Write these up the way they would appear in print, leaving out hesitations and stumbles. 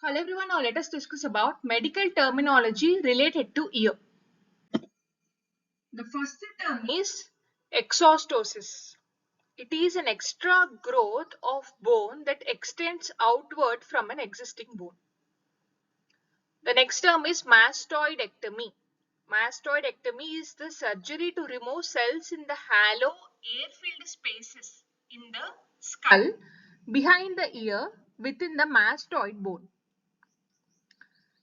Hello everyone, now let us discuss about medical terminology related to ear. The first term is exostosis. It is an extra growth of bone that extends outward from an existing bone. The next term is mastoidectomy. Mastoidectomy is the surgery to remove cells in the hollow air-filled spaces in the skull behind the ear within the mastoid bone.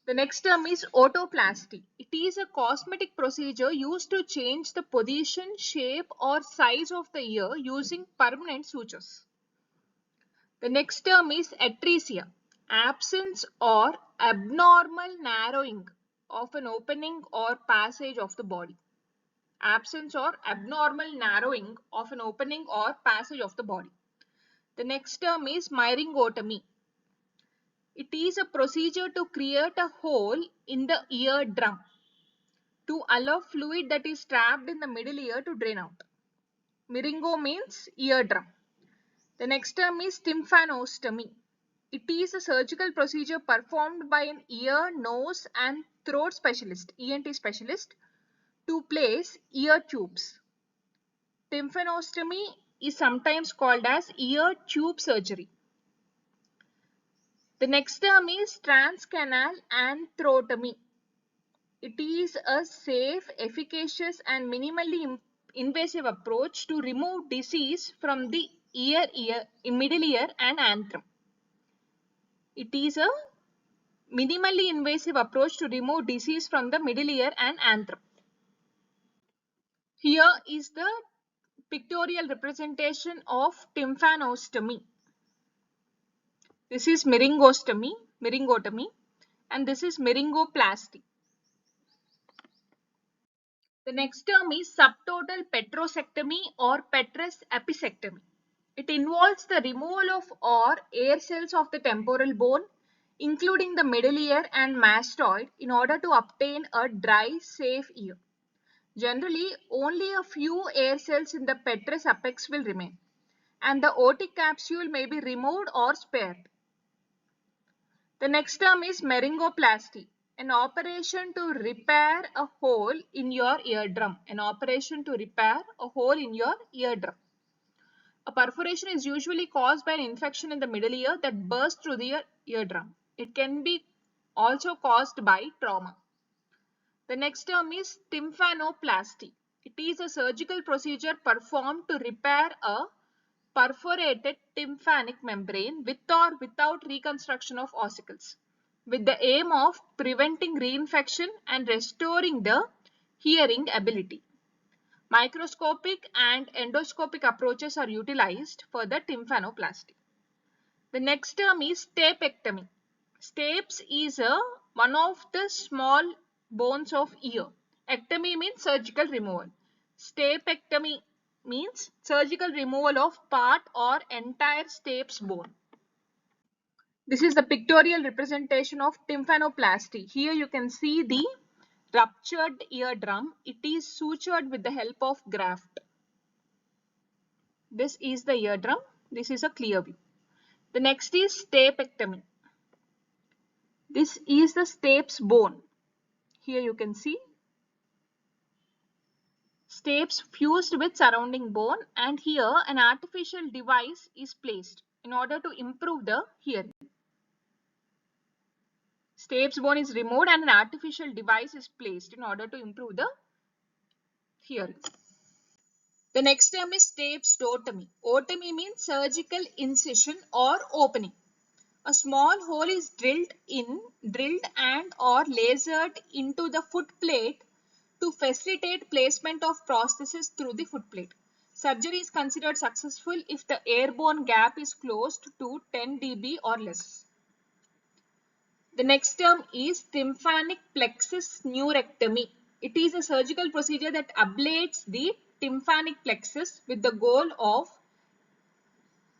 The next term is otoplasty. It is a cosmetic procedure used to change the position, shape or size of the ear using permanent sutures. The next term is atresia. Absence or abnormal narrowing of an opening or passage of the body. Absence or abnormal narrowing of an opening or passage of the body. The next term is myringotomy. It is a procedure to create a hole in the eardrum to allow fluid that is trapped in the middle ear to drain out. Myringo means eardrum. The next term is tympanostomy. It is a surgical procedure performed by an ear, nose and throat specialist, ENT specialist, to place ear tubes. Tympanostomy is sometimes called as ear tube surgery. The next term is transcanal anthrotomy. It is a safe, efficacious and minimally invasive approach to remove disease from the middle ear and antrum. It is a minimally invasive approach to remove disease from the middle ear and antrum. Here is the pictorial representation of tympanostomy. This is myringotomy, and this is myringoplasty. The next term is subtotal petrosectomy or petrous apicectomy. It involves the removal of or air cells of the temporal bone, including the middle ear and mastoid, in order to obtain a dry, safe ear. Generally, only a few air cells in the petrous apex will remain, and the otic capsule may be removed or spared. The next term is meringoplasty, an operation to repair a hole in your eardrum. An operation to repair a hole in your eardrum. A perforation is usually caused by an infection in the middle ear that bursts through the eardrum. It can be also caused by trauma. The next term is tympanoplasty. It is a surgical procedure performed to repair a perforated tympanic membrane with or without reconstruction of ossicles, with the aim of preventing reinfection and restoring the hearing ability. Microscopic and endoscopic approaches are utilized for the tympanoplasty. The next term is stapectomy. Stapes is one of the small bones of ear. Ectomy means surgical removal. Stapectomy means surgical removal of part or entire stapes bone. This is the pictorial representation of tympanoplasty. Here you can see the ruptured eardrum. It is sutured with the help of graft. This is the eardrum. This is a clear view. The next is stapectomy. This is the stapes bone. Here you can see stapes fused with surrounding bone, and here an artificial device is placed in order to improve the hearing. Stapes bone is removed and an artificial device is placed in order to improve the hearing. The next term is stapes-otomy. Otomy means surgical incision or opening. A small hole is drilled and or lasered into the foot plate to facilitate placement of prosthesis through the foot plate. Surgery is considered successful if the airborne gap is closed to 10 dB or less. The next term is tympanic plexus neurectomy. It is a surgical procedure that ablates the tympanic plexus with the goal of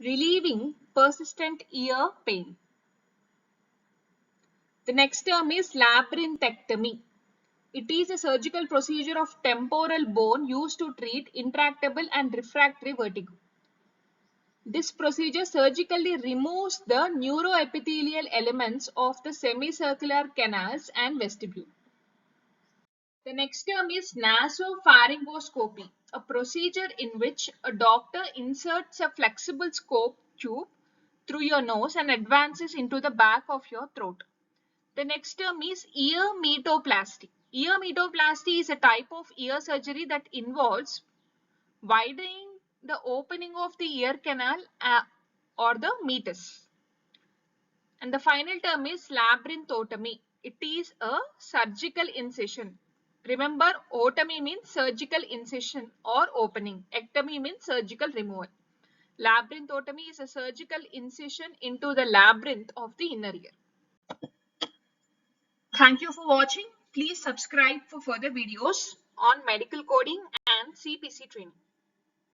relieving persistent ear pain. The next term is labyrinthectomy. It is a surgical procedure of temporal bone used to treat intractable and refractory vertigo. This procedure surgically removes the neuroepithelial elements of the semicircular canals and vestibule. The next term is nasopharyngoscopy, a procedure in which a doctor inserts a flexible scope tube through your nose and advances into the back of your throat. The next term is ear metoplasty. Ear metoplasty is a type of ear surgery that involves widening the opening of the ear canal or the meatus. And the final term is labyrinthotomy. It is a surgical incision. Remember, otomy means surgical incision or opening. Ectomy means surgical removal. Labyrinthotomy is a surgical incision into the labyrinth of the inner ear. Thank you for watching. Please subscribe for further videos on medical coding and CPC training.